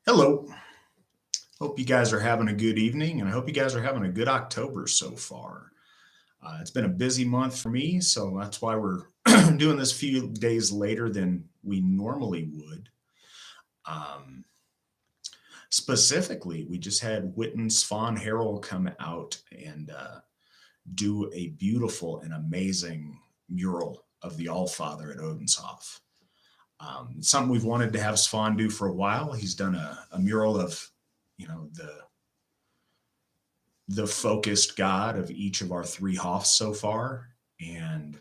Hello. Hope you guys are having a good evening, and I hope you guys are having a good October so far. It's been a busy month for me, so that's why we're doing this few days later than we normally would. Um, Specifically, we just had Witten Swan Harrell come out and do a beautiful and amazing mural of the Allfather at Odenshoff. It's something we've wanted to have Svan do for a while. He's done a mural of, the focused god of each of our three Hoffs so far, and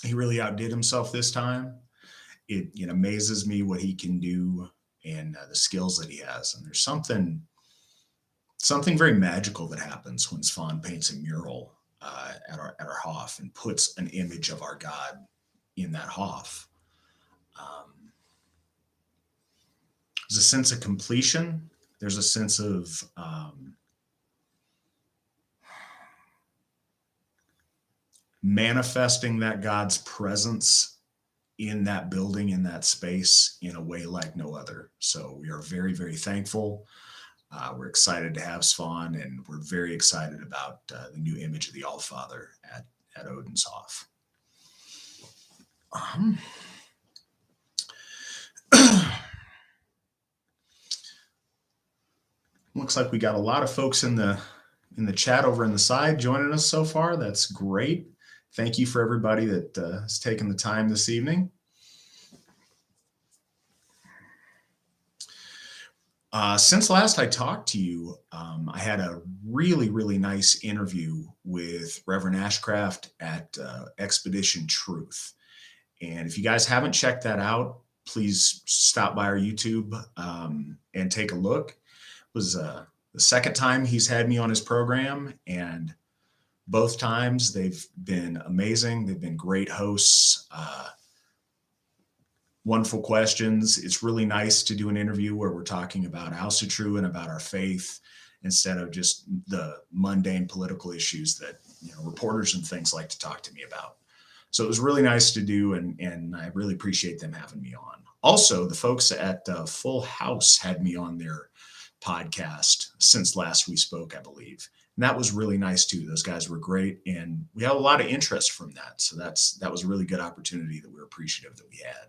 he really outdid himself this time. It amazes me what he can do and the skills that he has. And there's something very magical that happens when Svan paints a mural at our Hoff and puts an image of our god in that Hoff. Um, there's a sense of completion. There's a sense of manifesting that God's presence in that building, in that space, in a way like no other. So we are very, very thankful. We're excited to have Svan, and we're very excited about the new image of the Allfather at Odenshoff. Um, Looks like we got a lot of folks in the chat over in the side joining us so far. That's great. Thank you for everybody that has taken the time this evening. Since last I talked to you, I had a really, really nice interview with Reverend Ashcraft at Expedition Truth. And if you guys haven't checked that out, please stop by our YouTube and take a look. It was the second time he's had me on his program, and both times they've been amazing. They've been great hosts. Wonderful questions. It's really nice to do an interview where we're talking about House of True and about our faith instead of just the mundane political issues that reporters and things like to talk to me about. So it was really nice to do, and I really appreciate them having me on. Also, the folks at Full House had me on their podcast since last we spoke, I believe. And that was really nice too. Those guys were great, and we had a lot of interest from that. So that was a really good opportunity that we're appreciative that we had.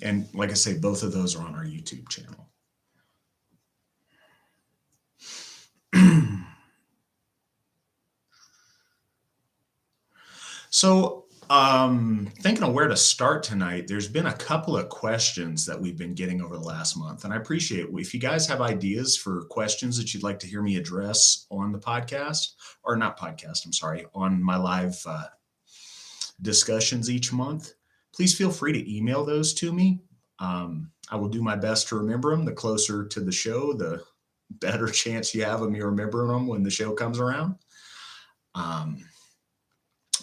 And like I say, both of those are on our YouTube channel. So, thinking of where to start tonight, there's been a couple of questions that we've been getting over the last month, and I appreciate it. If you guys have ideas for questions that you'd like to hear me address on the podcast, or not podcast, I'm sorry, on my live discussions each month, please feel free to email those to me. I will do my best to remember them. The closer to the show, the better chance you have of me remembering them when the show comes around.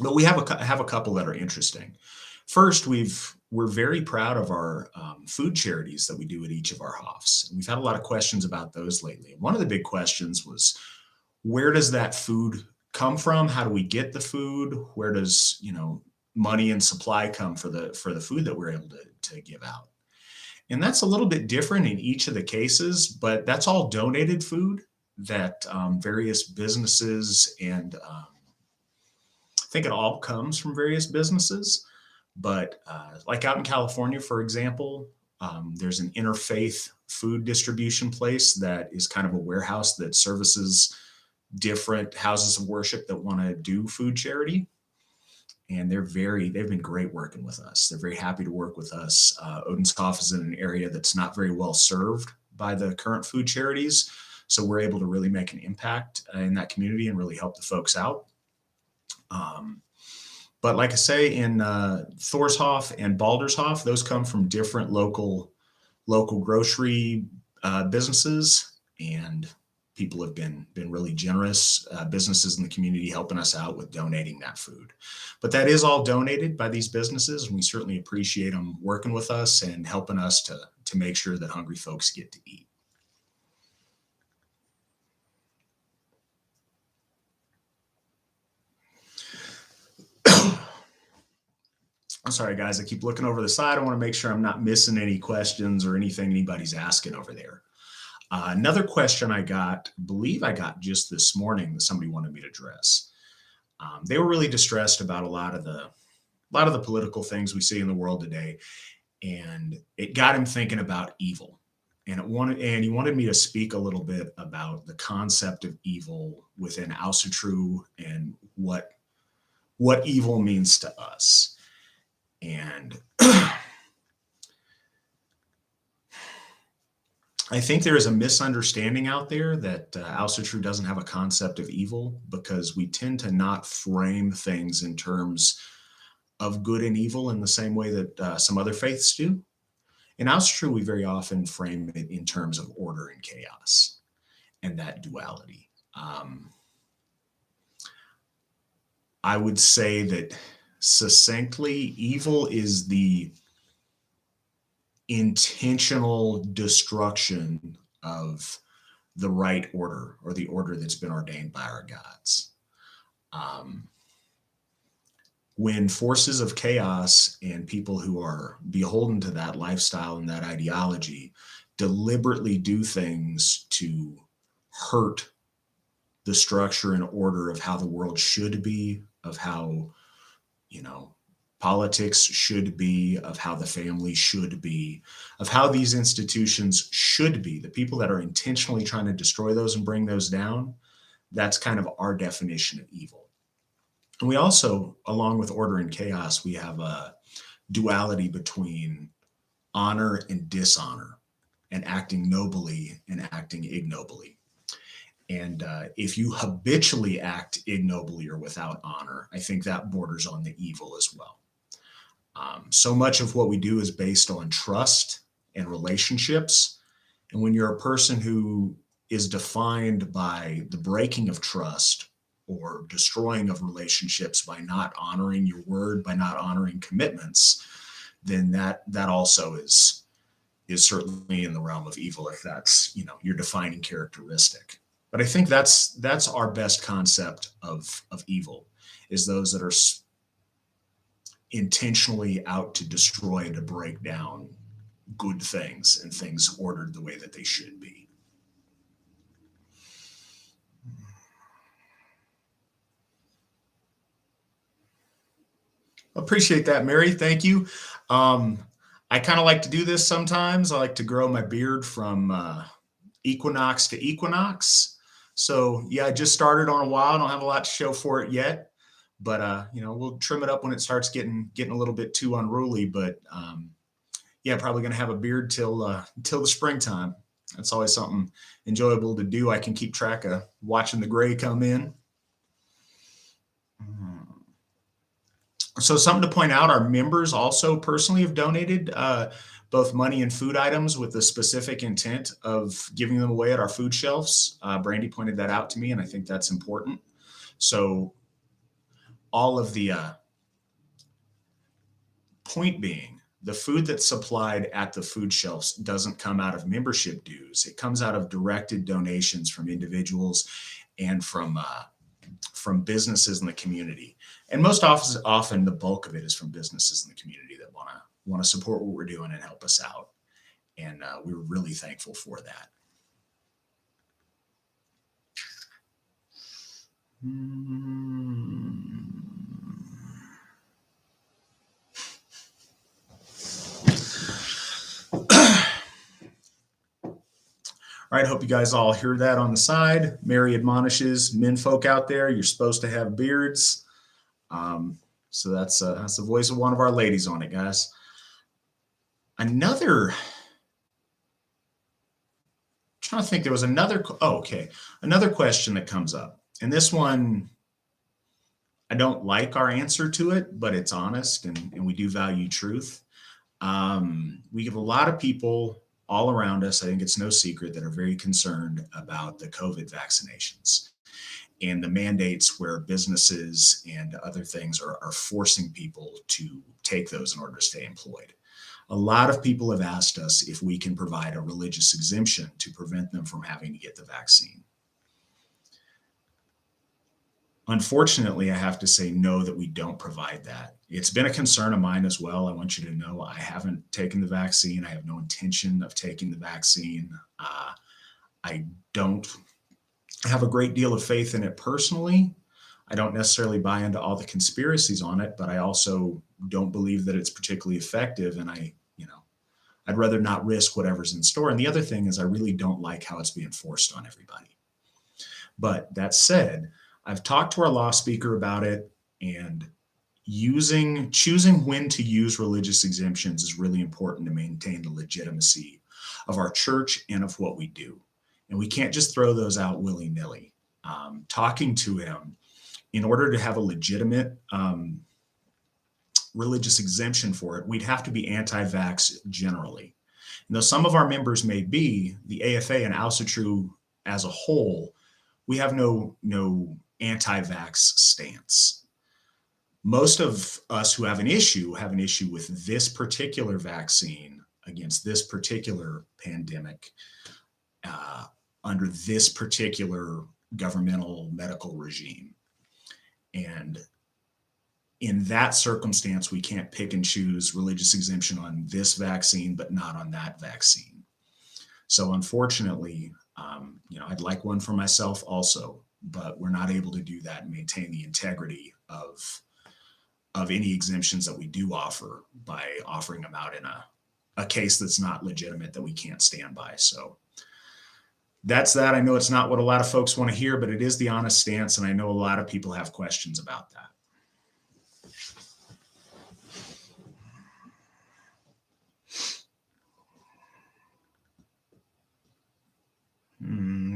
But we have a couple that are interesting. First, we're very proud of our food charities that we do at each of our Hoffs. We've had a lot of questions about those lately. One of the big questions was, where does that food come from? How do we get the food? Where does money and supply come for the food that we're able to give out? And that's a little bit different in each of the cases, but that's all donated food that various businesses and I think it all comes from various businesses. But like out in California, for example, there's an interfaith food distribution place that is kind of a warehouse that services different houses of worship that want to do food charity. And they've been great working with us. They're very happy to work with us. Odenshoff is in an area that's not very well served by the current food charities. So we're able to really make an impact in that community and really help the folks out. But like I say, in Thorshoff and Baldershoff, those come from different local grocery businesses, and people have been really generous, businesses in the community helping us out with donating that food. But that is all donated by these businesses, and we certainly appreciate them working with us and helping us to make sure that hungry folks get to eat. I'm sorry, guys. I keep looking over the side. I want to make sure I'm not missing any questions or anything anybody's asking over there. Another question believe I got just this morning that somebody wanted me to address. They were really distressed about a lot of the political things we see in the world today, and it got him thinking about evil. And he wanted me to speak a little bit about the concept of evil within Ausatru and what evil means to us. And I think there is a misunderstanding out there that Ausatru doesn't have a concept of evil because we tend to not frame things in terms of good and evil in the same way that some other faiths do. In Ausatru, we very often frame it in terms of order and chaos and that duality. I would say that succinctly, evil is the intentional destruction of the right order or the order that's been ordained by our gods. When forces of chaos and people who are beholden to that lifestyle and that ideology deliberately do things to hurt the structure and order of how the world should be, of how, politics should be, of how the family should be, of how these institutions should be, the people that are intentionally trying to destroy those and bring those down, that's kind of our definition of evil. And we also, along with order and chaos, we have a duality between honor and dishonor, and acting nobly and acting ignobly. And if you habitually act ignobly or without honor, I think that borders on the evil as well. So much of what we do is based on trust and relationships. And when you're a person who is defined by the breaking of trust or destroying of relationships by not honoring your word, by not honoring commitments, then that also is certainly in the realm of evil if that's, your defining characteristic. But I think that's our best concept of evil, is those that are intentionally out to destroy and to break down good things and things ordered the way that they should be. Appreciate that, Mary. Thank you. I kind of like to do this sometimes. I like to grow my beard from equinox to equinox. So yeah, I just started on a while. I don't have a lot to show for it yet, but we'll trim it up when it starts getting a little bit too unruly. But yeah, probably gonna have a beard till the springtime. That's always something enjoyable to do. I can keep track of watching the gray come in. So something to point out, our members also personally have donated both money and food items with the specific intent of giving them away at our food shelves. Brandy pointed that out to me, and I think that's important. So all of the point being, the food that's supplied at the food shelves doesn't come out of membership dues. It comes out of directed donations from individuals and from businesses in the community. And most often the bulk of it is from businesses in the community that want to support what we're doing and help us out. And we're really thankful for that. All right, hope you guys all hear that on the side. Mary admonishes men folk out there, you're supposed to have beards. So that's the voice of one of our ladies on it, guys. Another question that comes up. And this one, I don't like our answer to it, but it's honest and we do value truth. We have a lot of people all around us, I think it's no secret, that are very concerned about the COVID vaccinations and the mandates where businesses and other things are forcing people to take those in order to stay employed. A lot of people have asked us if we can provide a religious exemption to prevent them from having to get the vaccine. Unfortunately, I have to say no, that we don't provide that. It's been a concern of mine as well. I want you to know I haven't taken the vaccine. I have no intention of taking the vaccine. I don't have a great deal of faith in it personally. I don't necessarily buy into all the conspiracies on it, but I also don't believe that it's particularly effective. And I'd rather not risk whatever's in store. And the other thing is, I really don't like how it's being forced on everybody. But that said, I've talked to our law speaker about it, and choosing when to use religious exemptions is really important to maintain the legitimacy of our church and of what we do. And we can't just throw those out willy-nilly. Talking to him, in order to have a legitimate religious exemption for it, we'd have to be anti-vax generally. And though some of our members may be, the AFA and ALSATRU as a whole, we have no anti-vax stance. Most of us who have an issue with this particular vaccine against this particular pandemic, under this particular governmental medical regime. And in that circumstance, we can't pick and choose religious exemption on this vaccine, but not on that vaccine. So unfortunately, I'd like one for myself also, but we're not able to do that and maintain the integrity of any exemptions that we do offer by offering them out in a case that's not legitimate, that we can't stand by. So that's that. I know it's not what a lot of folks want to hear, but it is the honest stance, and I know a lot of people have questions about that.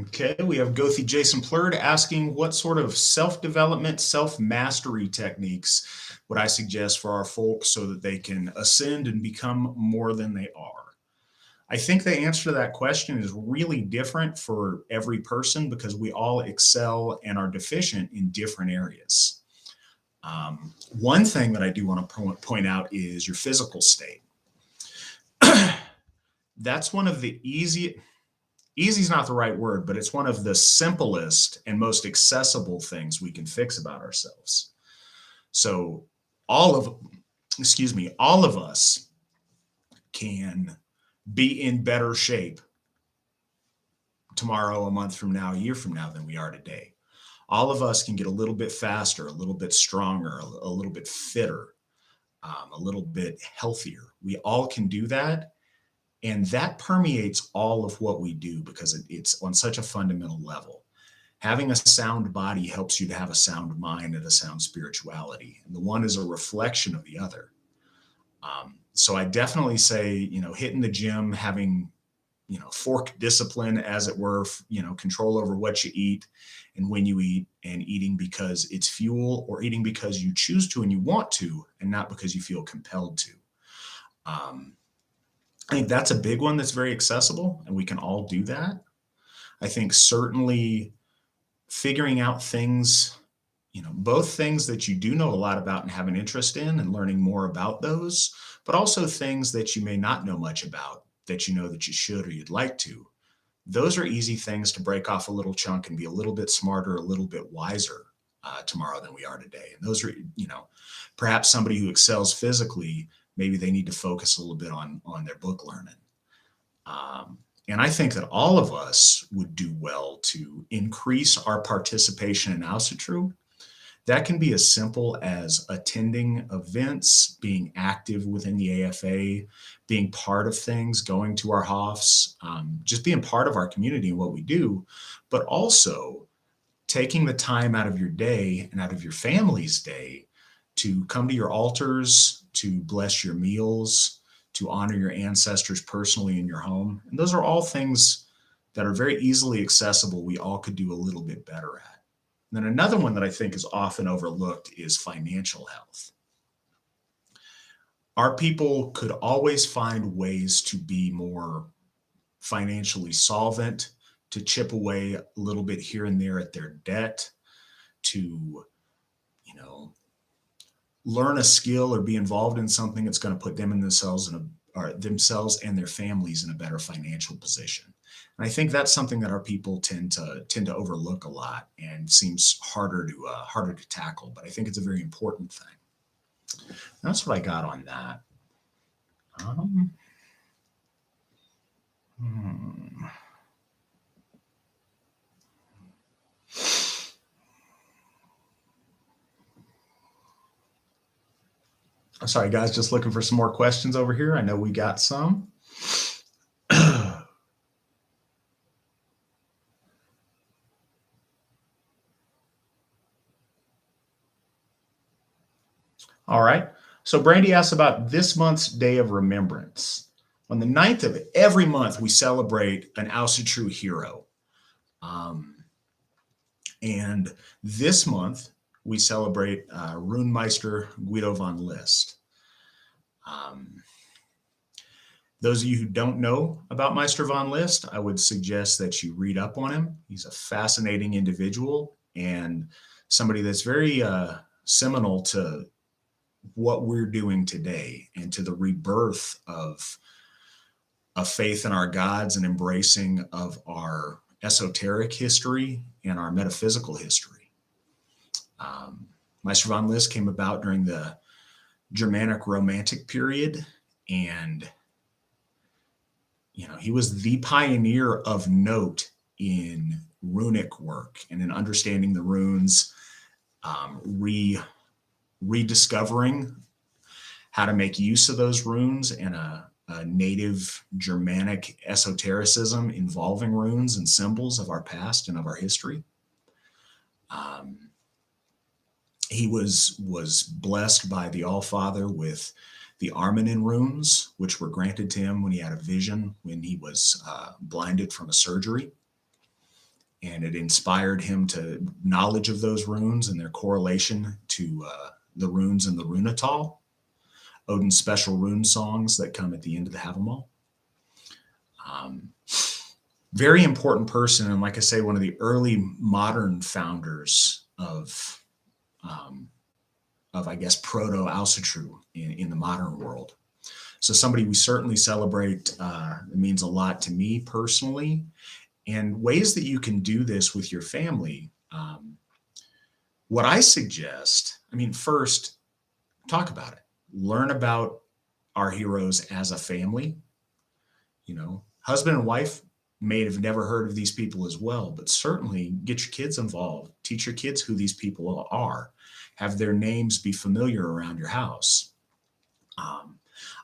Okay, we have Gothi Jason Plurd asking, what sort of self-development, self-mastery techniques would I suggest for our folks so that they can ascend and become more than they are? I think the answer to that question is really different for every person, because we all excel and are deficient in different areas. One thing that I do want to point out is your physical state. That's one of the easy is not the right word, but it's one of the simplest and most accessible things we can fix about ourselves. So all of us can be in better shape tomorrow, a month from now, a year from now than we are today. All of us can get a little bit faster, a little bit stronger, a little bit fitter, a little bit healthier. We all can do that. And that permeates all of what we do, because it's on such a fundamental level. Having a sound body helps you to have a sound mind and a sound spirituality. And the one is a reflection of the other. So I definitely say, hitting the gym, having, fork discipline, as it were, control over what you eat and when you eat, and eating because it's fuel, or eating because you choose to and you want to, and not because you feel compelled to. I think that's a big one that's very accessible, and we can all do that. I think certainly figuring out things, both things that you do know a lot about and have an interest in, and learning more about those, but also things that you may not know much about that you know that you should or you'd like to. Those are easy things to break off a little chunk and be a little bit smarter, a little bit wiser tomorrow than we are today. And those are, perhaps somebody who excels physically, maybe they need to focus a little bit on their book learning. And I think that all of us would do well to increase our participation in ALSATRU. That can be as simple as attending events, being active within the AFA, being part of things, going to our HOFs, just being part of our community and what we do, but also taking the time out of your day and out of your family's day to come to your altars, to bless your meals, to honor your ancestors personally in your home. And those are all things that are very easily accessible, we all could do a little bit better at. And then another one that I think is often overlooked is financial health. Our people could always find ways to be more financially solvent, to chip away a little bit here and there at their debt, to, learn a skill or be involved in something that's going to put them and themselves in or themselves and their families in a better financial position. And I think that's something that our people tend to overlook a lot and seems harder to tackle. But I think it's a very important thing. That's what I got on that. Um, hmm. Sorry, guys, just looking for some more questions over here. I know we got some. All right. So Brandy asks about this month's Day of Remembrance. On the 9th of every month, we celebrate an Ausatru hero. Um, and this month, we celebrate Runemeister Guido von List. Um, those of you who don't know about Meister von List, I would suggest that you read up on him. He's a fascinating individual and somebody that's very seminal to what we're doing today and to the rebirth of faith in our gods and embracing of our esoteric history and our metaphysical history. Meister von List came about during the Germanic Romantic period, and he was the pioneer of note in runic work and in understanding the runes, rediscovering how to make use of those runes and a native Germanic esotericism involving runes and symbols of our past and of our history. He was blessed by the All-Father with the Armanin runes, which were granted to him when he had a vision, when he was blinded from a surgery. And it inspired him to knowledge of those runes and their correlation to the runes in the Runetal, Odin's special rune songs that come at the end of the Havamal. Very important person, and like I say, one of the early modern founders of I guess, proto-Ausatru in the modern world. So somebody we certainly celebrate. It means a lot to me personally. And ways that you can do this with your family. What I suggest, first, talk about it. Learn about our heroes as a family. Husband and wife may have never heard of these people as well, but certainly get your kids involved. Teach your kids who these people are. Have their names be familiar around your house.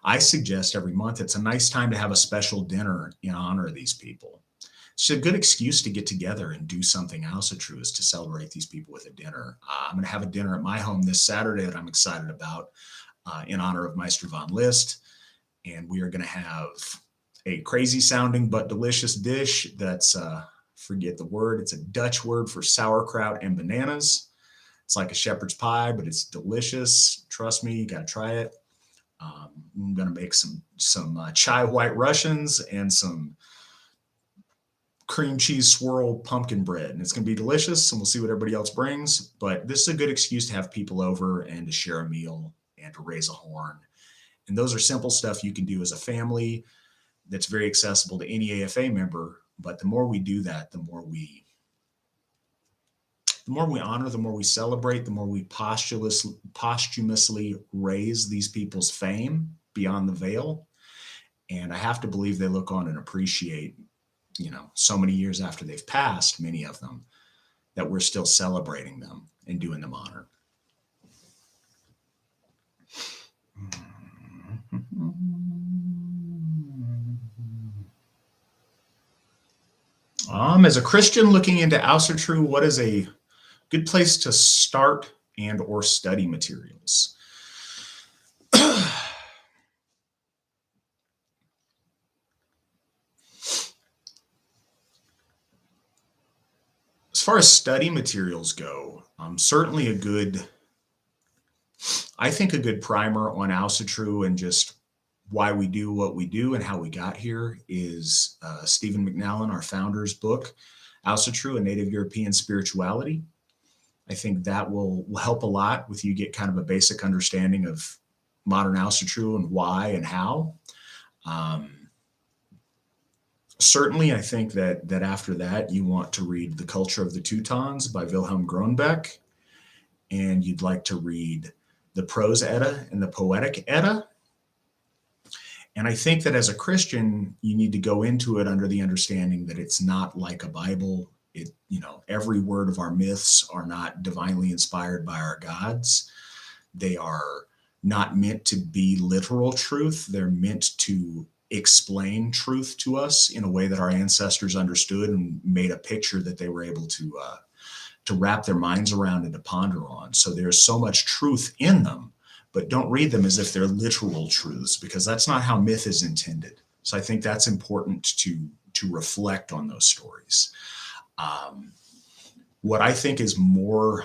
I suggest every month it's a nice time to have a special dinner in honor of these people. It's a good excuse to get together and do something Ausatru is to celebrate these people with a dinner. I'm going to have a dinner at my home this Saturday that I'm excited about in honor of Meister von List. And we are going to have a crazy sounding but delicious dish that's, forget the word, it's a Dutch word for sauerkraut and bananas. It's like a shepherd's pie, but it's delicious. Trust me, you got to try it. I'm going to make some chai white Russians and some cream cheese swirl pumpkin bread. And it's going to be delicious, and we'll see what everybody else brings. But this is a good excuse to have people over and to share a meal and to raise a horn. And those are simple stuff you can do as a family that's very accessible to any AFA member. But the more we do that, the more we honor, the more we celebrate, the more we posthumously raise these people's fame beyond the veil. And I have to believe they look on and appreciate, so many years after they've passed, many of them, that we're still celebrating them and doing them honor. As a Christian looking into Ausatru, what is a good place to start and or study materials? As far as study materials go, certainly a good primer on Ausatru and just why we do what we do and how we got here is Stephen McNallen, our founder's book, Ausatru, A Native European Spirituality. I think that will help a lot with you get kind of a basic understanding of modern Ausatru and why and how. Um, Certainly, I think that after that, you want to read The Culture of the Teutons by Wilhelm Grunbeck, and you'd like to read the Prose Edda and the Poetic Edda. And I think that as a Christian, you need to go into it under the understanding that it's not like a Bible. Every word of our myths are not divinely inspired by our gods. They are not meant to be literal truth. They're meant to explain truth to us in a way that our ancestors understood and made a picture that they were able to wrap their minds around and to ponder on. So there's so much truth in them, but don't read them as if they're literal truths, because that's not how myth is intended. So I think that's important to reflect on those stories. What I think is more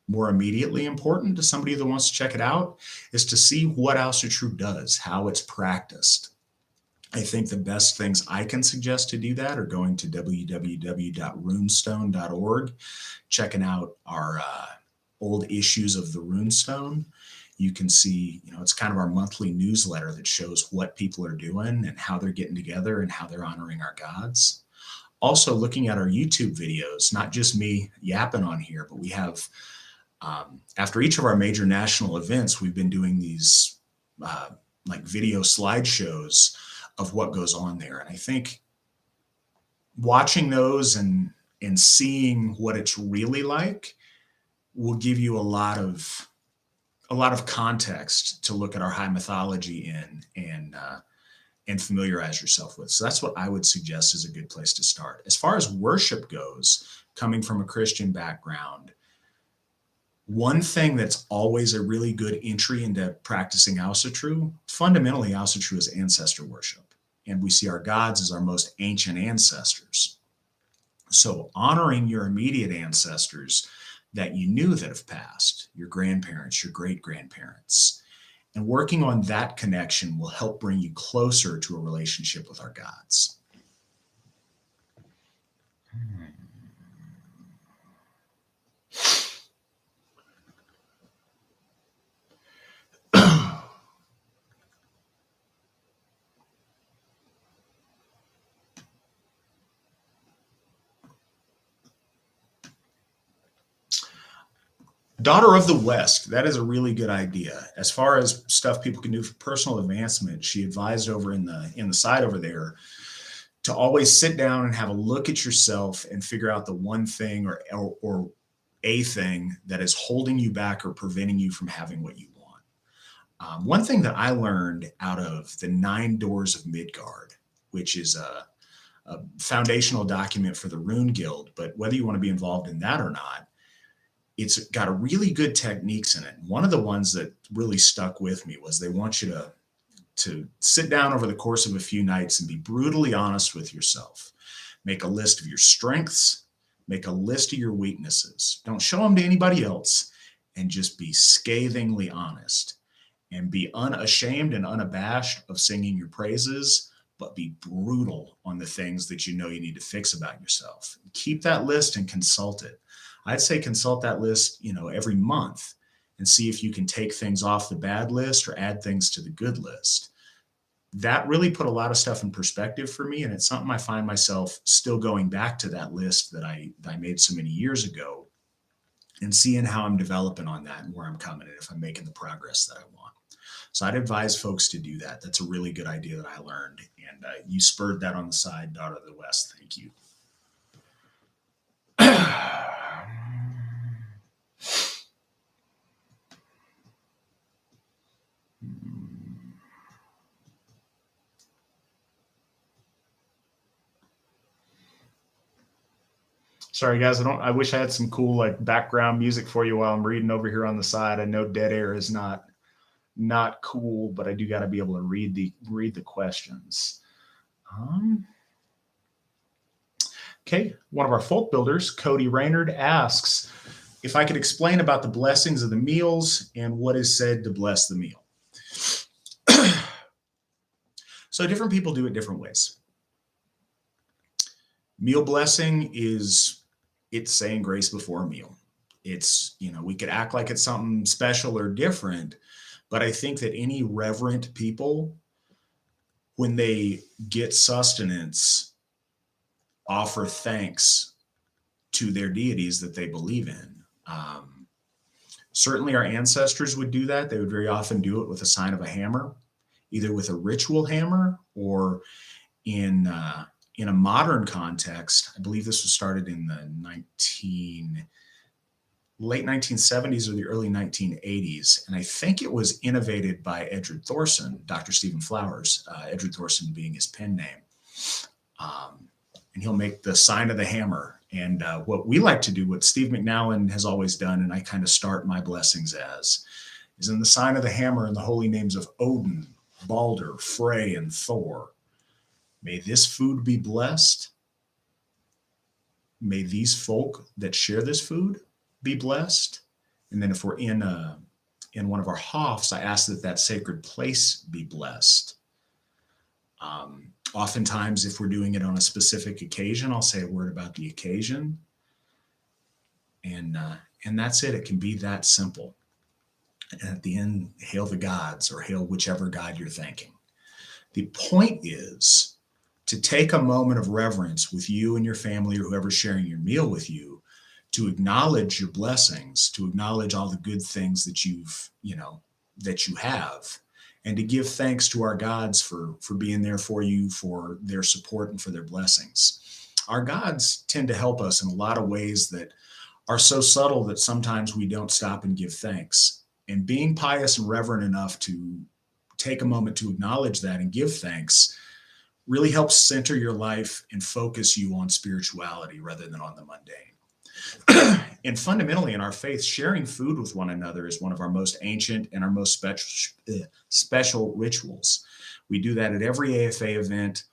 immediately important to somebody that wants to check it out is to see what Asatru does, how it's practiced. I think the best things I can suggest to do that are going to www.runestone.org, checking out our old issues of the Runestone. You can see, it's kind of our monthly newsletter that shows what people are doing and how they're getting together and how they're honoring our gods. Also looking at our YouTube videos, not just me yapping on here, but we have, after each of our major national events, we've been doing these like video slideshows of what goes on there. And I think watching those and seeing what it's really like will give you a lot of context to look at our high mythology and familiarize yourself with. So that's what I would suggest is a good place to start. As far as worship goes, coming from a Christian background, one thing that's always a really good entry into practicing Asatru, fundamentally Asatru is ancestor worship. And we see our gods as our most ancient ancestors. So honoring your immediate ancestors that you knew that have passed, your grandparents, your great-grandparents, and working on that connection will help bring you closer to a relationship with our gods. Daughter of the West, that is a really good idea. As far as stuff people can do for personal advancement, she advised over in the side over there to always sit down and have a look at yourself and figure out the one thing or a thing that is holding you back or preventing you from having what you want. One thing that I learned out of the 9 Doors of Midgard, which is a foundational document for the Rune Guild, but whether you want to be involved in that or not, it's got a really good techniques in it. One of the ones that really stuck with me was they want you to sit down over the course of a few nights and be brutally honest with yourself. Make a list of your strengths, make a list of your weaknesses. Don't show them to anybody else, and just be scathingly honest and be unashamed and unabashed of singing your praises, but be brutal on the things that you know you need to fix about yourself. Keep that list and consult it. I'd say consult that list, every month and see if you can take things off the bad list or add things to the good list. That really put a lot of stuff in perspective for me. And it's something I find myself still going back to that list that I made so many years ago and seeing how I'm developing on that and where I'm coming and if I'm making the progress that I want. So I'd advise folks to do that. That's a really good idea that I learned. And you spurred that on the side, Daughter of the West. Thank you. Sorry, guys. I wish I had some cool background music for you while I'm reading over here on the side. I know dead air is not cool, but I do got to be able to read the questions. Okay, one of our folk builders, Cody Raynard, asks if I could explain about the blessings of the meals and what is said to bless the meal. So different people do it different ways. Meal blessing it's saying grace before a meal. It's, we could act like it's something special or different, but I think that any reverent people when they get sustenance, offer thanks to their deities that they believe in. Certainly, our ancestors would do that. They would very often do it with a sign of a hammer, either with a ritual hammer or in in a modern context. I believe this was started in the late 1970s or the early 1980s, and I think it was innovated by Edward Thorson, Dr. Stephen Flowers, Edward Thorson being his pen name. And he'll make the sign of the hammer. And what we like to do, what Steve McNowan has always done, and I kind of start my blessings as, is in the sign of the hammer in the holy names of Odin, Balder, Frey, and Thor. May this food be blessed. May these folk that share this food be blessed. And then if we're in one of our hofs, I ask that that sacred place be blessed. Oftentimes, if we're doing it on a specific occasion, I'll say a word about the occasion. And that's it. It can be that simple. And at the end, hail the gods, or hail whichever god you're thanking. The point is to take a moment of reverence with you and your family or whoever's sharing your meal with you, to acknowledge your blessings, to acknowledge all the good things that you have, and to give thanks to our gods for being there for you, for their support and for their blessings. Our gods tend to help us in a lot of ways that are so subtle that sometimes we don't stop and give thanks. And being pious and reverent enough to take a moment to acknowledge that and give thanks really helps center your life and focus you on spirituality rather than on the mundane. And fundamentally in our faith, sharing food with one another is one of our most ancient and our most special rituals. We do that at every AFA event.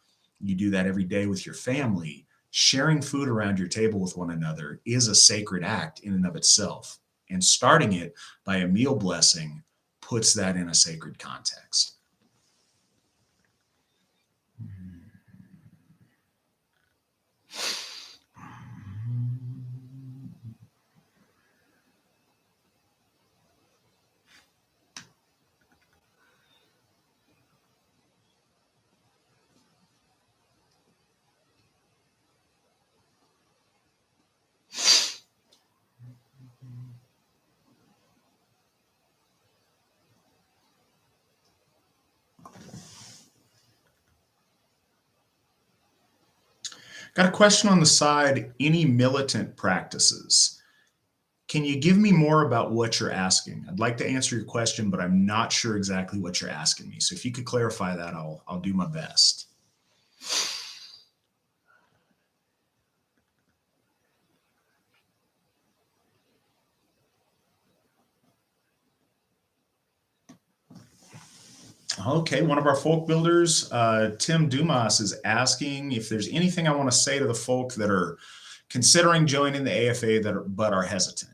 You do that every day with your family. Sharing food around your table with one another is a sacred act in and of itself. And starting it by a meal blessing puts that in a sacred context. Got a question on the side. Any militant practices? Can you give me more about what you're asking? I'd like to answer your question, but I'm not sure exactly what you're asking me. So if you could clarify that, I'll do my best. Okay, one of our folk builders, Tim Dumas, is asking if there's anything I want to say to the folk that are considering joining the AFA but are hesitant.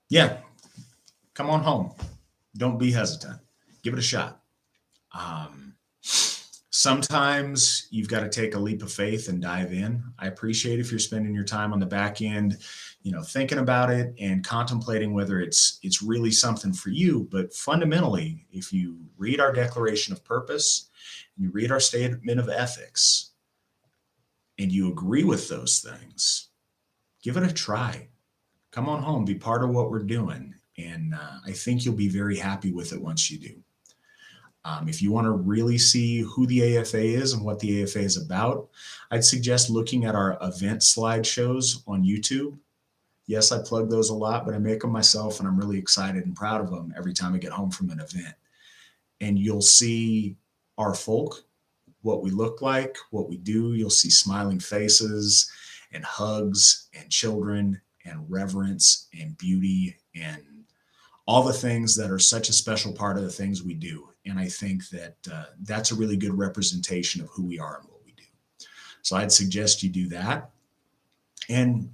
Yeah, come on home. Don't be hesitant. Give it a shot. Sometimes you've got to take a leap of faith and dive in. I appreciate if you're spending your time on the back end, thinking about it and contemplating whether it's really something for you. But fundamentally, if you read our Declaration of Purpose, and you read our Statement of Ethics, and you agree with those things, give it a try. Come on home, be part of what we're doing. And I think you'll be very happy with it once you do. If you want to really see who the AFA is and what the AFA is about, I'd suggest looking at our event slideshows on YouTube. Yes, I plug those a lot, but I make them myself, and I'm really excited and proud of them every time I get home from an event. And you'll see our folk, what we look like, what we do. You'll see smiling faces and hugs and children and reverence and beauty and all the things that are such a special part of the things we do. And I think that that's a really good representation of who we are and what we do. So I'd suggest you do that and,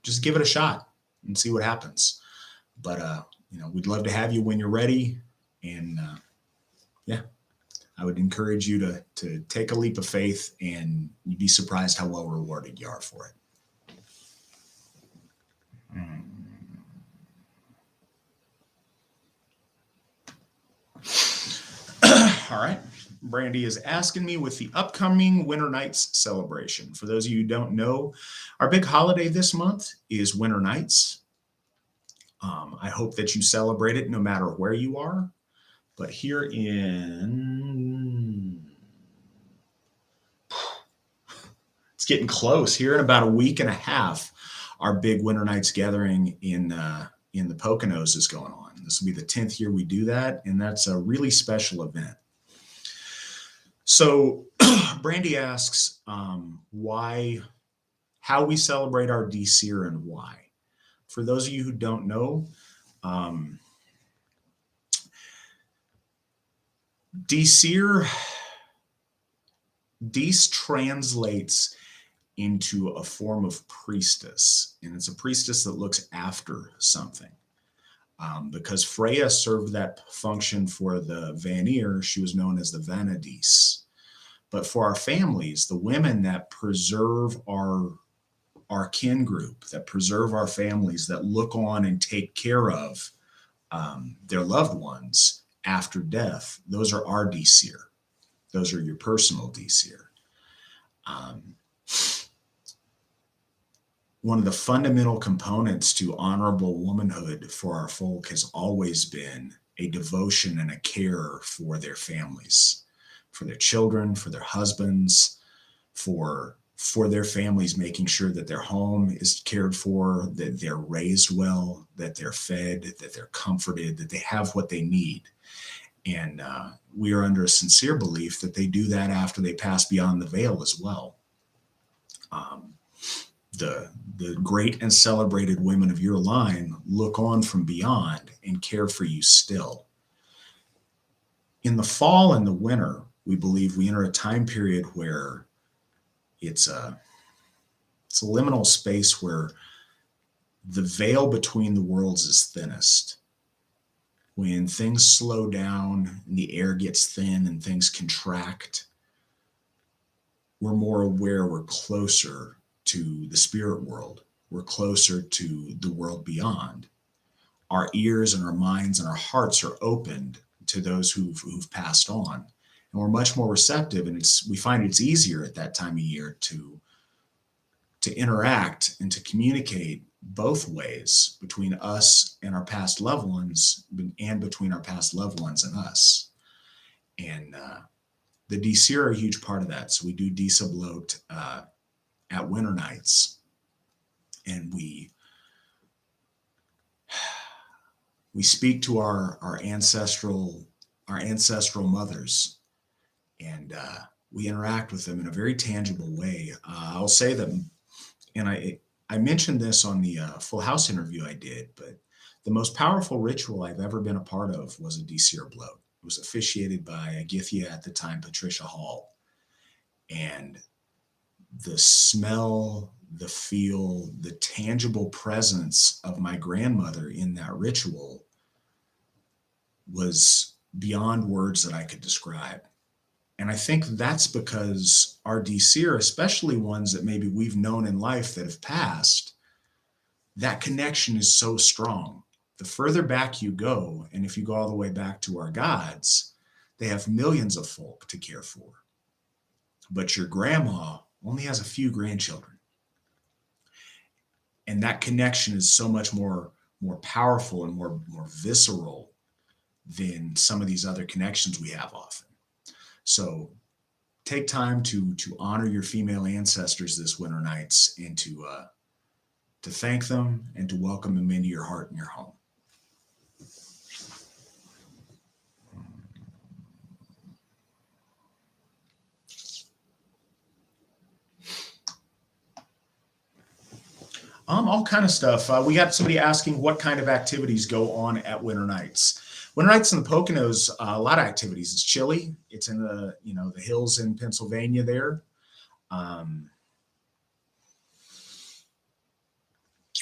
just give it a shot and see what happens. But, we'd love to have you when you're ready. And I would encourage you to take a leap of faith, and you'd be surprised how well rewarded you are for it. All right. Brandy is asking me with the upcoming Winter Nights celebration. For those of you who don't know, our big holiday this month is Winter Nights. I hope that you celebrate it no matter where you are. But here it's getting close. Here in about a week and a half, our big Winter Nights gathering in the Poconos is going on. This will be the 10th year we do that, and that's a really special event. So Brandy asks how we celebrate our DCER and why. For those of you who don't know, DCER translates into a form of priestess, and it's a priestess that looks after something. Because Freya served that function for the Vanir, she was known as the Vanadis. But for our families, the women that preserve our kin group, that preserve our families, that look on and take care of their loved ones after death, those are our DCER. Those are your personal DCER. One of the fundamental components to honorable womanhood for our folk has always been a devotion and a care for their families, for their children, for their husbands, for their families, making sure that their home is cared for, that they're raised well, that they're fed, that they're comforted, that they have what they need. And we are under a sincere belief that they do that after they pass beyond the veil as well. The great and celebrated women of your line look on from beyond and care for you still. In the fall and the winter, we believe we enter a time period where it's a liminal space where the veil between the worlds is thinnest. When things slow down and the air gets thin and things contract, we're more aware, we're closer to the spirit world. We're closer to the world beyond. Our ears and our minds and our hearts are opened to those who've passed on. And we're much more receptive, and we find it's easier at that time of year to interact and to communicate both ways between us and our past loved ones, and between our past loved ones and us. And the DCER are a huge part of that. So we do desubloat at Winter Nights, and we speak to our ancestral mothers, and we interact with them in a very tangible way. I'll say that, and I mentioned this on the Full House interview I did, but the most powerful ritual I've ever been a part of was a DCER bloat. It was officiated by Agithia at the time, Patricia Hall. And the smell, the feel, the tangible presence of my grandmother in that ritual was beyond words that I could describe. And I think that's because our DCER, especially ones that maybe we've known in life that have passed, that connection is so strong. The further back you go, and if you go all the way back to our gods, they have millions of folk to care for. But your grandma only has a few grandchildren. And that connection is so much more powerful and more visceral than some of these other connections we have often. So take time to honor your female ancestors this Winter Nights, and to thank them and to welcome them into your heart and your home. All kind of stuff. We got somebody asking what kind of activities go on at Winter Nights. Winter Nights in the Poconos, a lot of activities. It's chilly. It's in the hills in Pennsylvania there.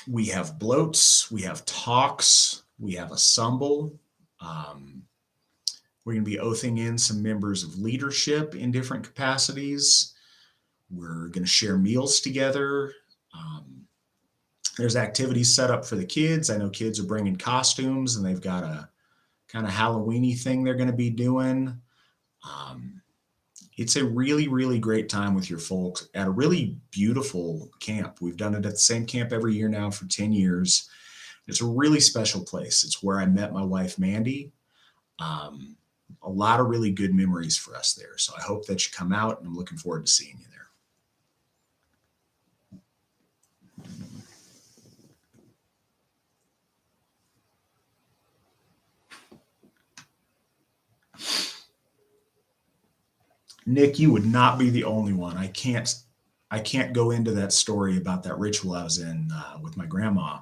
We have bloats, we have talks, we have a sumble. We're going to be oathing in some members of leadership in different capacities. We're going to share meals together. There's activities set up for the kids. I know kids are bringing costumes, and they've got a kind of Halloween-y thing they're going to be doing. Um, it's a really, really great time with your folks at a really beautiful camp. We've done it at the same camp every year now for 10 years. It's a really special place. It's where I met my wife, Mandy. Um, a lot of really good memories for us there. So I hope that you come out, and I'm looking forward to seeing you there. Nick, you would not be the only one. I can't go into that story about that ritual I was in with my grandma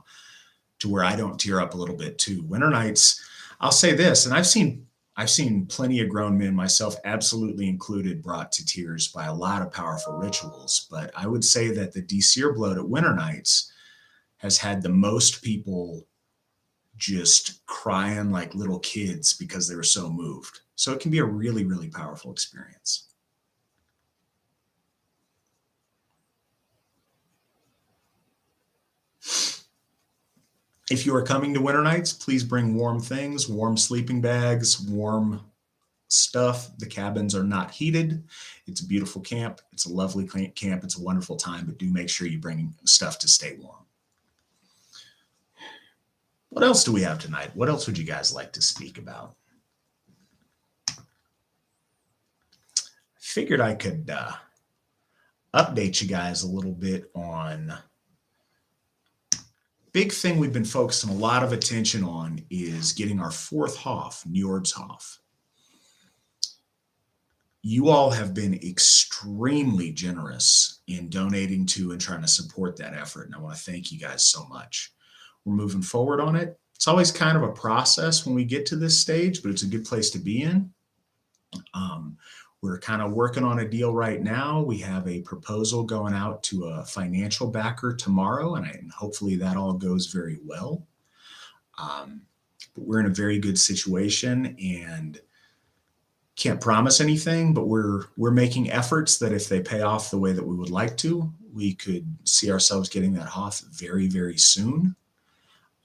to where I don't tear up a little bit too. Winter nights, I'll say this, and I've seen plenty of grown men, myself absolutely included, brought to tears by a lot of powerful rituals. But I would say that the Deseer bloat at winter nights has had the most people just crying like little kids because they were so moved. So it can be a really, really powerful experience. If you are coming to winter nights, please bring warm things, warm sleeping bags, warm stuff. The cabins are not heated. It's a beautiful camp. It's a lovely camp. It's a wonderful time, but do make sure you bring stuff to stay warm. What else do we have tonight? What else would you guys like to speak about? Figured I could update you guys a little bit on big thing we've been focusing a lot of attention on is getting our fourth Hof, Njordshof. You all have been extremely generous in donating to and trying to support that effort, and I want to thank you guys so much. We're moving forward on it. It's always kind of a process when we get to this stage, but it's a good place to be in. Um, we're kind of working on a deal right now. We have a proposal going out to a financial backer tomorrow, and hopefully that all goes very well. But we're in a very good situation and can't promise anything, but we're making efforts that if they pay off the way that we would like to, we could see ourselves getting that Hof very, very soon.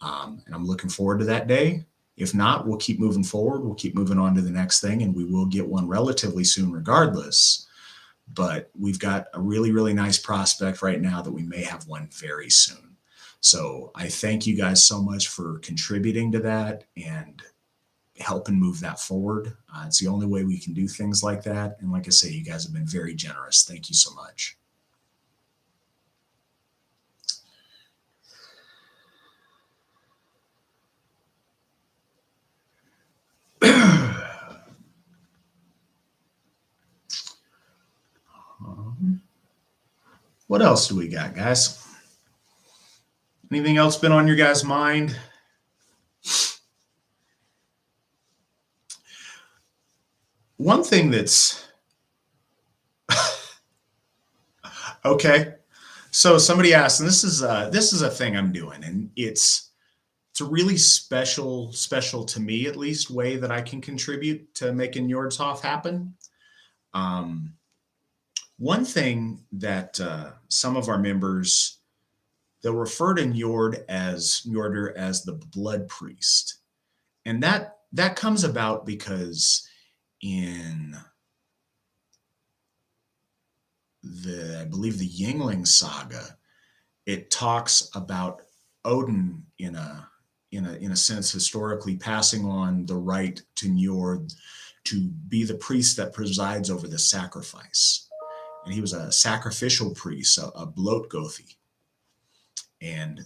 And I'm looking forward to that day. If not, we'll keep moving forward. We'll keep moving on to the next thing, and we will get one relatively soon regardless. But we've got a really, really nice prospect right now that we may have one very soon. So I thank you guys so much for contributing to that and helping move that forward. It's the only way we can do things like that. And like I say, you guys have been very generous. Thank you so much. What else do we got, guys? Anything else been on your guys' mind? One thing that's okay. So somebody asked, and this is a thing I'm doing, and it's a really special to me at least way that I can contribute to making Njordshof happen. Um, One thing that some of our members, they'll refer to Njorder as the blood priest, and that comes about because in I believe the Yingling saga, it talks about Odin in a sense historically passing on the right to Njord to be the priest that presides over the sacrifice. And he was a sacrificial priest, a bloatgothi. And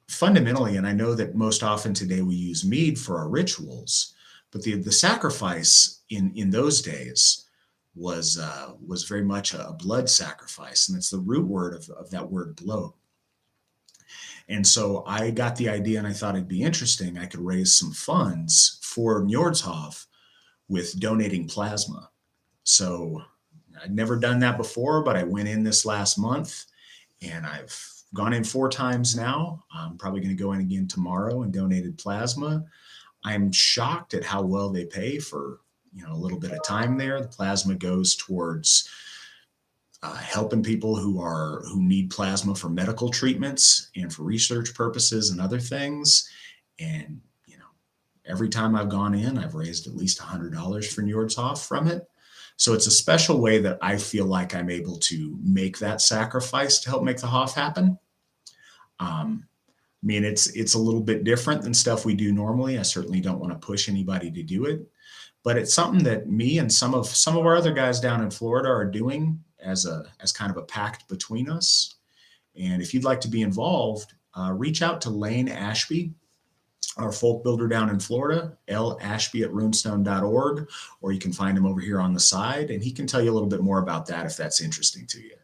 fundamentally, and I know that most often today we use mead for our rituals, but the sacrifice in those days was very much a blood sacrifice, and it's the root word of that word bloat. And so I got the idea, and I thought it'd be interesting. I could raise some funds for Njordshof with donating plasma. So I'd never done that before, but I went in this last month, and I've gone in 4 times now. I'm probably going to go in again tomorrow and donated plasma. I'm shocked at how well they pay for a little bit of time there. The plasma goes towards helping people who need plasma for medical treatments and for research purposes and other things. And Every time I've gone in, I've raised at least $100 for New York's Hoff from it. So it's a special way that I feel like I'm able to make that sacrifice to help make the Hoff happen. I mean, it's a little bit different than stuff we do normally. I certainly don't want to push anybody to do it, but it's something that me and some of our other guys down in Florida are doing as kind of a pact between us. And if you'd like to be involved, reach out to Lane Ashby, our folk builder down in Florida, lashby@runestone.org, or you can find him over here on the side, and he can tell you a little bit more about that if that's interesting to you.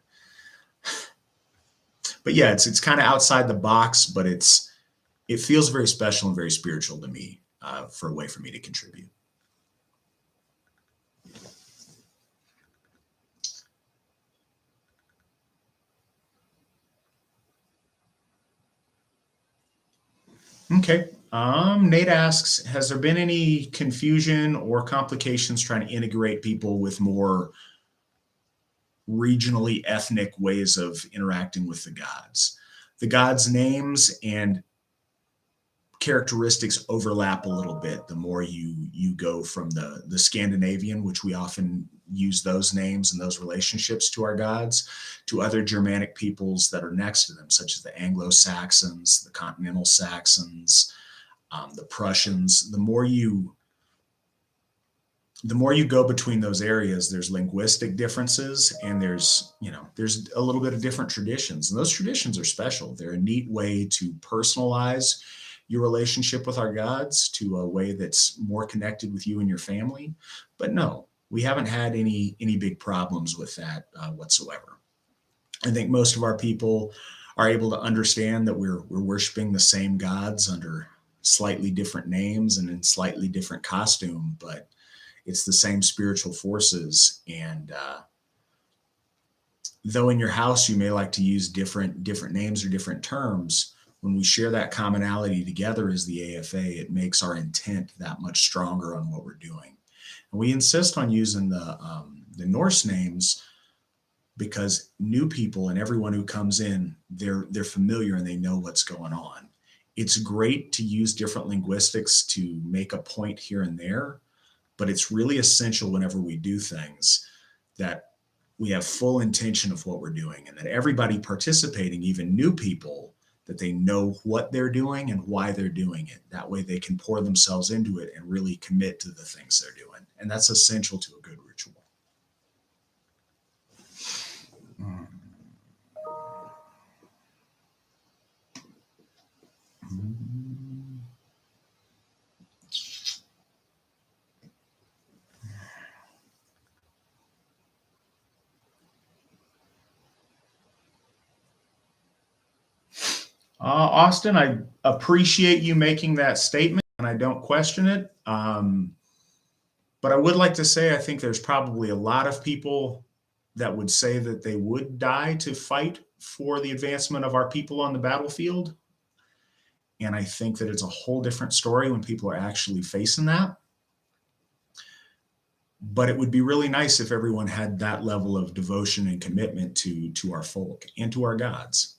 But yeah, it's kind of outside the box, but it feels very special and very spiritual to me for a way for me to contribute. Okay. Nate asks, has there been any confusion or complications trying to integrate people with more regionally ethnic ways of interacting with the gods? The gods' names and characteristics overlap a little bit the more you go from the Scandinavian, which we often use those names and those relationships to our gods, to other Germanic peoples that are next to them, such as the Anglo-Saxons, the Continental Saxons, the Prussians. The more you go between those areas, there's linguistic differences, and there's a little bit of different traditions, and those traditions are special. They're a neat way to personalize your relationship with our gods to a way that's more connected with you and your family. But no, we haven't had any big problems with that whatsoever. I think most of our people are able to understand that we're worshiping the same gods under slightly different names and in slightly different costume, but it's the same spiritual forces. And though in your house you may like to use different names or different terms, when we share that commonality together as the AFA, it makes our intent that much stronger on what we're doing. And we insist on using the Norse names because new people and everyone who comes in, they're familiar and they know what's going on. It's great to use different linguistics to make a point here and there, but it's really essential whenever we do things that we have full intention of what we're doing, and that everybody participating, even new people, that they know what they're doing and why they're doing it. That way they can pour themselves into it and really commit to the things they're doing. And that's essential to a good ritual. Austin, I appreciate you making that statement, and I don't question it. But I would like to say I think there's probably a lot of people that would say that they would die to fight for the advancement of our people on the battlefield. And I think that it's a whole different story when people are actually facing that. But it would be really nice if everyone had that level of devotion and commitment to our folk and to our gods.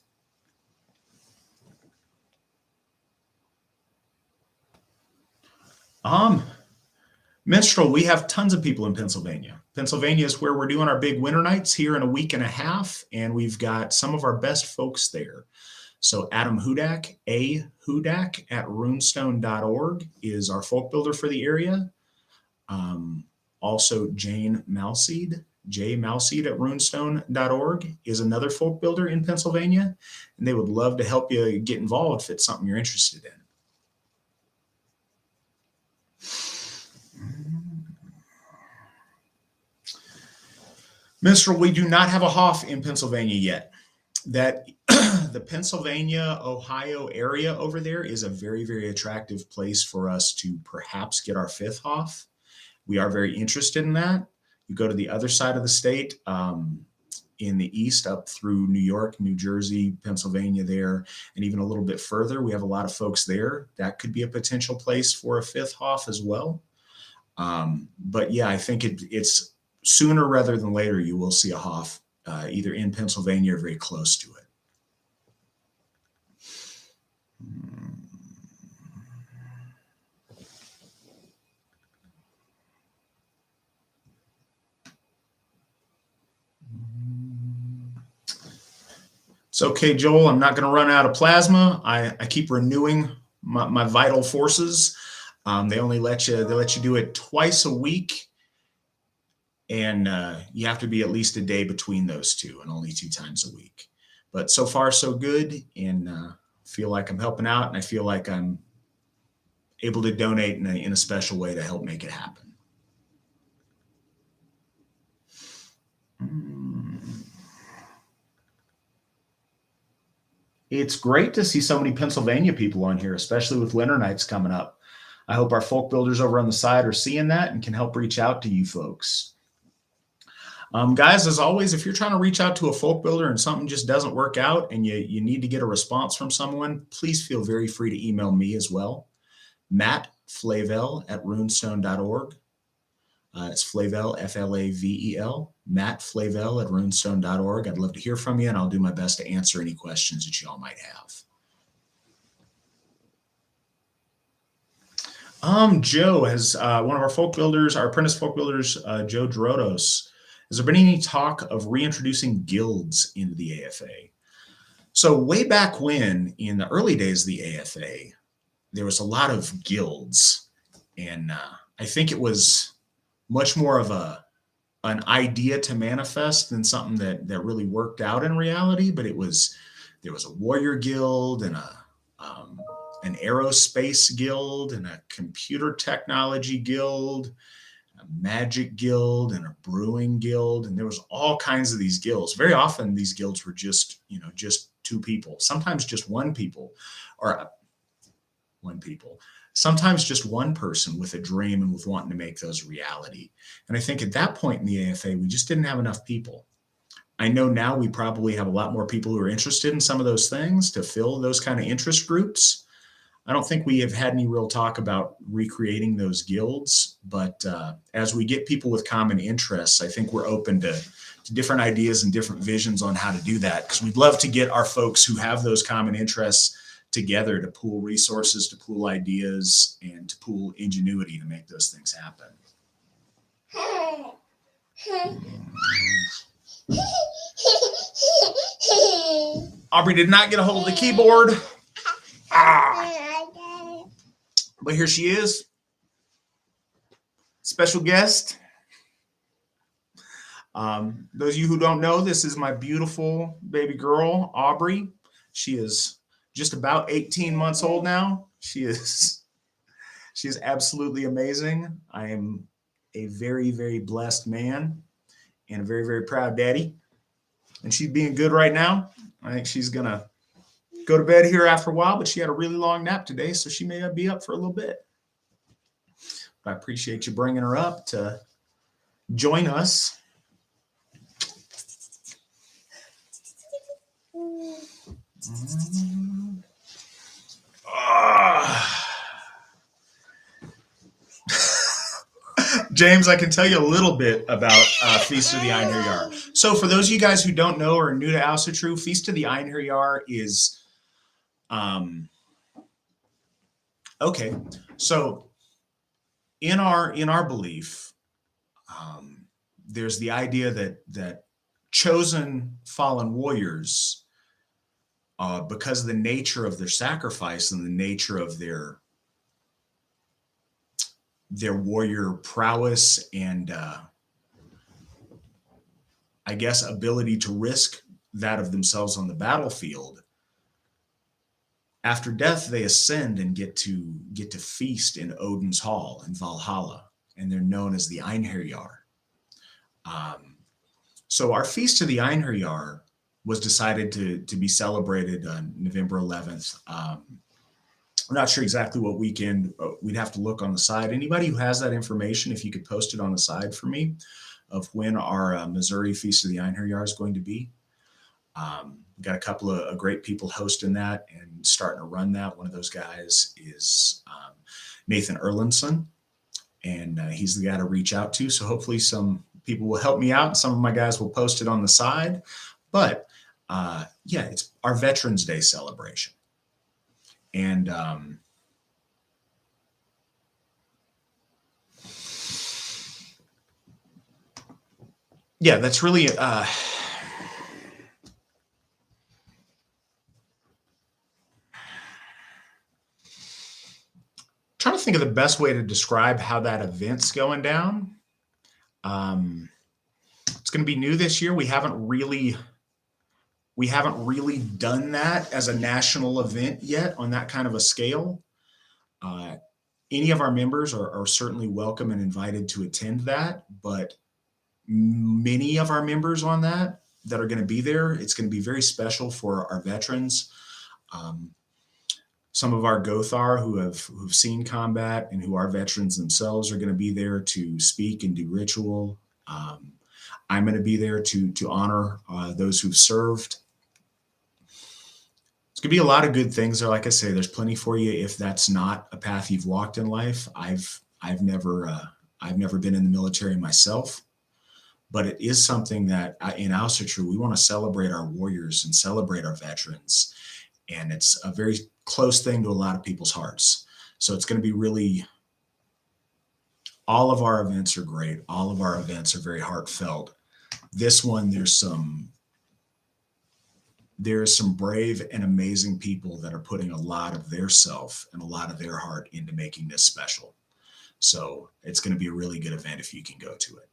Minstrel, we have tons of people in Pennsylvania. Pennsylvania is where we're doing our big winter nights here in a week and a half, and we've got some of our best folks there. So Adam Hudak, Hudak at runestone.org is our folk builder for the area. Also Jane Malseed, J Malseed at runestone.org is another folk builder in Pennsylvania, and they would love to help you get involved if it's something you're interested in. Minstrel, we do not have a Hoff in Pennsylvania yet. That the Pennsylvania, Ohio area over there is a very, very attractive place for us to perhaps get our fifth Hoff. We are very interested in that. You go to the other side of the state, in the east, up through New York, New Jersey, Pennsylvania there, and even a little bit further, we have a lot of folks there. That could be a potential place for a fifth Hoff as well. But yeah, I think it's sooner rather than later, you will see a Hoff either in Pennsylvania or very close to it. It's okay, Joel. I'm not going to run out of plasma. I keep renewing my vital forces. They let you do it twice a week, and you have to be at least a day between those two, and only 2 times a week. But so far, so good, and feel like I'm helping out, and I feel like I'm able to donate in a special way to help make it happen. It's great to see so many Pennsylvania people on here, especially with winter nights coming up. I hope our folk builders over on the side are seeing that and can help reach out to you folks. Guys, as always, if you're trying to reach out to a folk builder and something just doesn't work out and you need to get a response from someone, please feel very free to email me as well. Matt Flavel at runestone.org. It's Flavel, Flavel, Matt Flavel at runestone.org. I'd love to hear from you, and I'll do my best to answer any questions that y'all might have. Joe has one of our folk builders, our apprentice folk builders, Joe Drodos. Has there been any talk of reintroducing guilds into the AFA? So way back when, in the early days of the AFA, there was a lot of guilds, and I think it was much more of an idea to manifest than something that really worked out in reality. But there was a warrior guild and an aerospace guild and a computer technology guild, a magic guild and a brewing guild, and there was all kinds of these guilds. Very often these guilds were just two people, sometimes just one people, sometimes just one person with a dream and with wanting to make those reality. And I think at that point in the AFA, we just didn't have enough people. I know now we probably have a lot more people who are interested in some of those things to fill those kind of interest groups. I don't think we have had any real talk about recreating those guilds, but as we get people with common interests, I think we're open to different ideas and different visions on how to do that, because we'd love to get our folks who have those common interests together to pool resources, to pool ideas, and to pool ingenuity to make those things happen. Aubrey did not get a hold of the keyboard. But here she is. Special guest. Those of you who don't know, this is my beautiful baby girl, Aubrey. She is just about 18 months old now. She is absolutely amazing. I am a very, very blessed man and a very, very proud daddy. And she's being good right now. I think she's going to go to bed here after a while, but she had a really long nap today, so she may be up for a little bit. But I appreciate you bringing her up to join us. James, I can tell you a little bit about Feast of the Einherjar. So for those of you guys who don't know or are new to Asatru, Feast of the Einherjar is okay. So in our belief, there's the idea that chosen fallen warriors, because of the nature of their sacrifice and the nature of their warrior prowess and I guess ability to risk that of themselves on the battlefield, after death they ascend and get to feast in Odin's Hall in Valhalla, and they're known as the Einherjar. So our Feast of the Einherjar was decided to be celebrated on November 11th. I'm not sure exactly what weekend. We'd have to look on the side. Anybody who has that information, if you could post it on the side for me, of when our Missouri Feast of the Einherjar is going to be. We've got a couple of great people hosting that and starting to run that. One of those guys is Nathan Erlinson, and he's the guy to reach out to. So hopefully some people will help me out, and some of my guys will post it on the side. But yeah, it's our Veterans Day celebration. And yeah, that's really Trying to think of the best way to describe how that event's going down. Um, it's going to be new this year. We haven't really done that as a national event yet on that kind of a scale. Uh, any of our members are certainly welcome and invited to attend that, but many of our members on that are going to be there, it's going to be very special for our veterans. Um, some of our Gothar who've seen combat and who are veterans themselves are going to be there to speak and do ritual. Um, I'm going to be there to honor those who've served. It's going to be a lot of good things there. Like I say, there's plenty for you if that's not a path you've walked in life. I've never been in the military myself, but it is something that in Austertrue, we want to celebrate our warriors and celebrate our veterans. And it's a very close thing to a lot of people's hearts. So it's going to be really, all of our events are great. All of our events are very heartfelt. This one, there's some brave and amazing people that are putting a lot of their self and a lot of their heart into making this special. So it's going to be a really good event if you can go to it.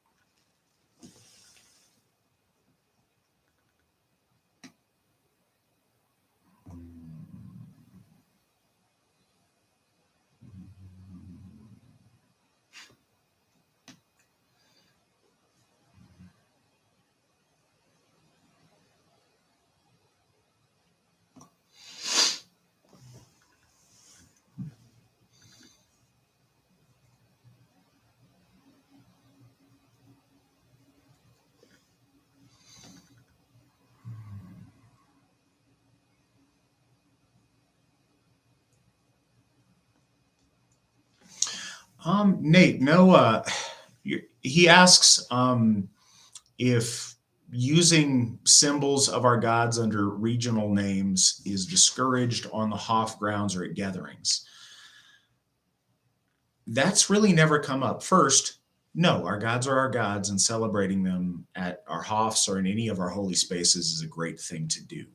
Nate, no, he asks if using symbols of our gods under regional names is discouraged on the Hof grounds or at gatherings. That's really never come up. First, no, our gods are our gods, and celebrating them at our Hofs or in any of our holy spaces is a great thing to do.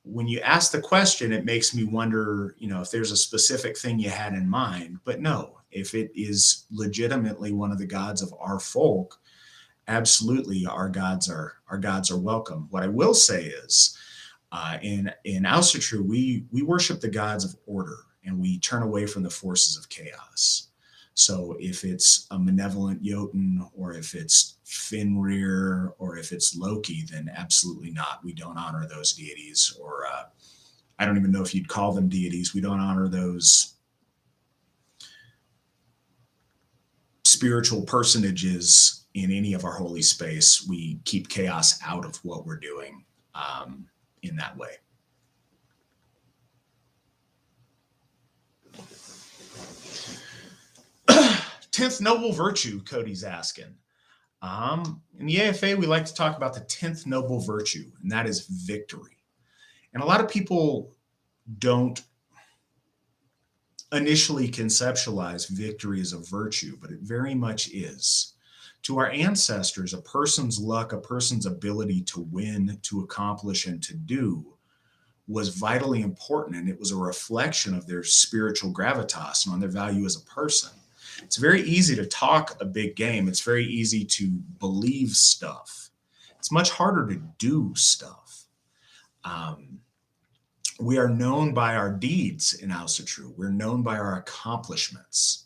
When you ask the question, it makes me wonder, if there's a specific thing you had in mind. But no, if it is legitimately one of the gods of our folk, absolutely, our gods are welcome. What I will say is, in Austertrue, we worship the gods of order, and we turn away from the forces of chaos. So if it's a malevolent Jotun, or if it's Fenrir, or if it's Loki, then absolutely not. We don't honor those deities, or I don't even know if you'd call them deities. We don't honor those spiritual personages in any of our holy space. We keep chaos out of what we're doing in that way. Tenth noble virtue, Cody's asking. In the AFA, we like to talk about the 10th noble virtue, and that is victory. And a lot of people don't initially conceptualize victory as a virtue, but it very much is. To our ancestors, a person's luck, a person's ability to win, to accomplish, and to do was vitally important, and it was a reflection of their spiritual gravitas and on their value as a person. It's very easy to talk a big game. It's very easy to believe stuff. It's much harder to do stuff. We are known by our deeds in Austertrue. We're known by our accomplishments.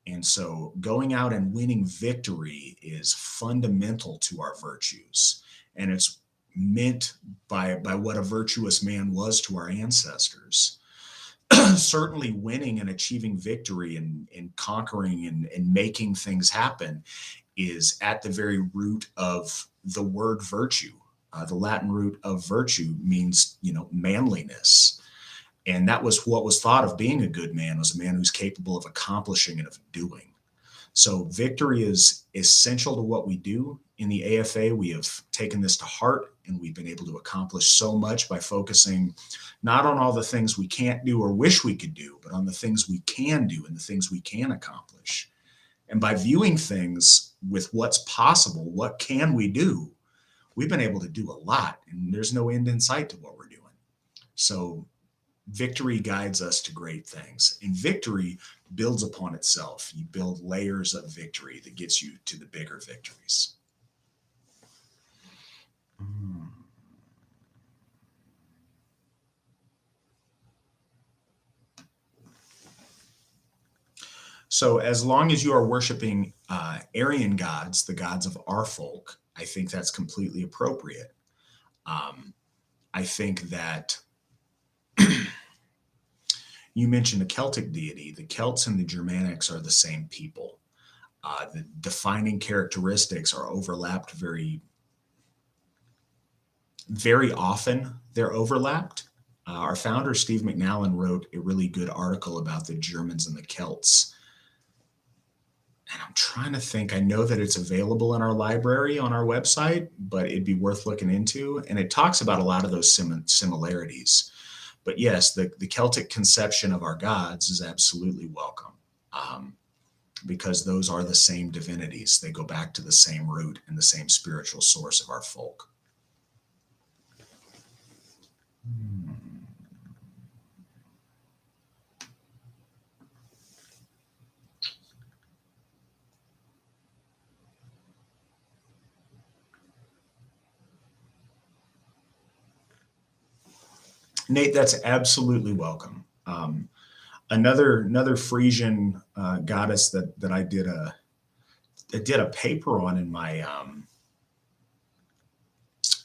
And so going out and winning victory is fundamental to our virtues. And it's meant by what a virtuous man was to our ancestors. Certainly winning and achieving victory and conquering and making things happen is at the very root of the word virtue. The Latin root of virtue means, manliness. And that was what was thought of being a good man, was a man who's capable of accomplishing and of doing. So victory is essential to what we do. In the AFA, we have taken this to heart, and we've been able to accomplish so much by focusing not on all the things we can't do or wish we could do, but on the things we can do and the things we can accomplish. And by viewing things with what's possible, what can we do, we've been able to do a lot, and there's no end in sight to what we're doing. So victory guides us to great things, and victory builds upon itself. You build layers of victory that gets you to the bigger victories. So as long as you are worshiping Aryan gods, the gods of our folk, I think that's completely appropriate. I think that you mentioned a Celtic deity. The Celts and the Germanics are the same people. The defining characteristics are overlapped very, very often. They're overlapped. Our founder, Steve McNallen, wrote a really good article about the Germans and the Celts. And I'm trying to think, I know that it's available in our library on our website, but it'd be worth looking into. And it talks about a lot of those similarities. But yes, the Celtic conception of our gods is absolutely welcome, because those are the same divinities. They go back to the same root and the same spiritual source of our folk. Nate, that's absolutely welcome. Another Frisian goddess that I did a paper on in my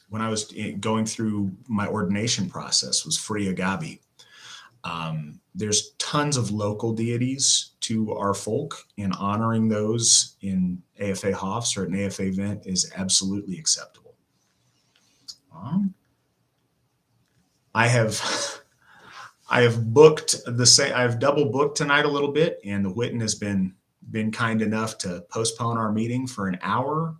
when I was going through my ordination process was Freya Gabi. There's tons of local deities to our folk, and honoring those in AFA Hofs or at an AFA event is absolutely acceptable. I have booked I've double booked tonight a little bit, and the Witten has been kind enough to postpone our meeting for an hour,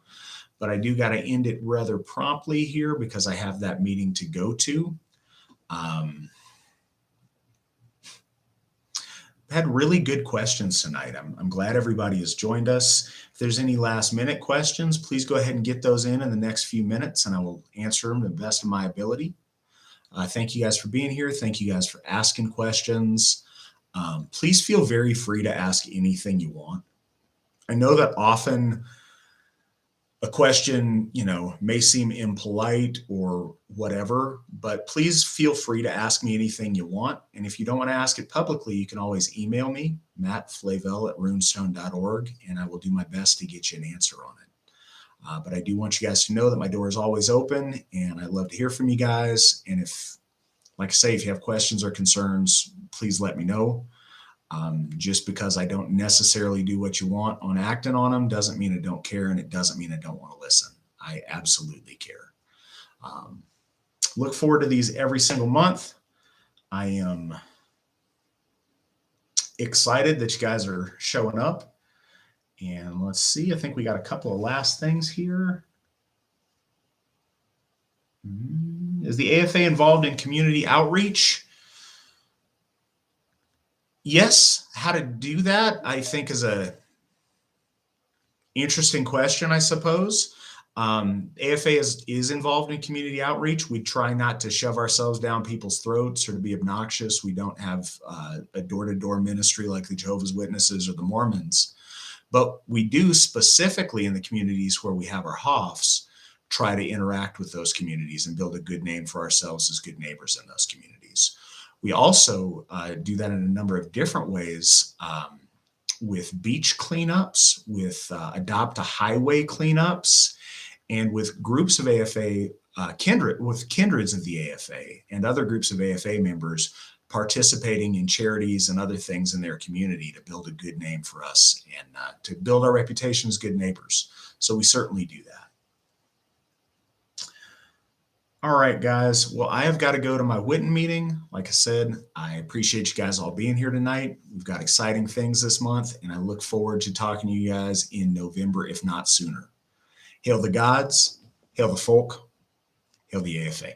but I do got to end it rather promptly here because I have that meeting to go to. Had really good questions tonight. I'm glad everybody has joined us. If there's any last minute questions, please go ahead and get those in the next few minutes, and I will answer them to the best of my ability. Thank you guys for being here. Thank you guys for asking questions. Please feel very free to ask anything you want. I know that often a question, may seem impolite or whatever, but please feel free to ask me anything you want. And if you don't want to ask it publicly, you can always email me, mattflavel@runestone.org, and I will do my best to get you an answer on it. But I do want you guys to know that my door is always open, and I love to hear from you guys. And if, like I say, if you have questions or concerns, please let me know. Just because I don't necessarily do what you want on acting on them doesn't mean I don't care, and it doesn't mean I don't want to listen. I absolutely care. Look forward to these every single month. I am excited that you guys are showing up. And let's see, I think we got a couple of last things here. Is the AFA involved in community outreach? Yes. How to do that, I think, is a interesting question, I suppose. AFA is involved in community outreach. We try not to shove ourselves down people's throats or to be obnoxious. We don't have a door-to-door ministry like the Jehovah's Witnesses or the Mormons. But we do, specifically in the communities where we have our Hofs, try to interact with those communities and build a good name for ourselves as good neighbors in those communities. We also do that in a number of different ways, with beach cleanups, with adopt a highway cleanups, and with groups of AFA, kindreds of the AFA and other groups of AFA members participating in charities and other things in their community to build a good name for us and to build our reputation as good neighbors. So we certainly do that. All right, guys. Well, I have got to go to my Witten meeting. Like I said, I appreciate you guys all being here tonight. We've got exciting things this month, and I look forward to talking to you guys in November, if not sooner. Hail the gods, hail the folk, hail the AFA.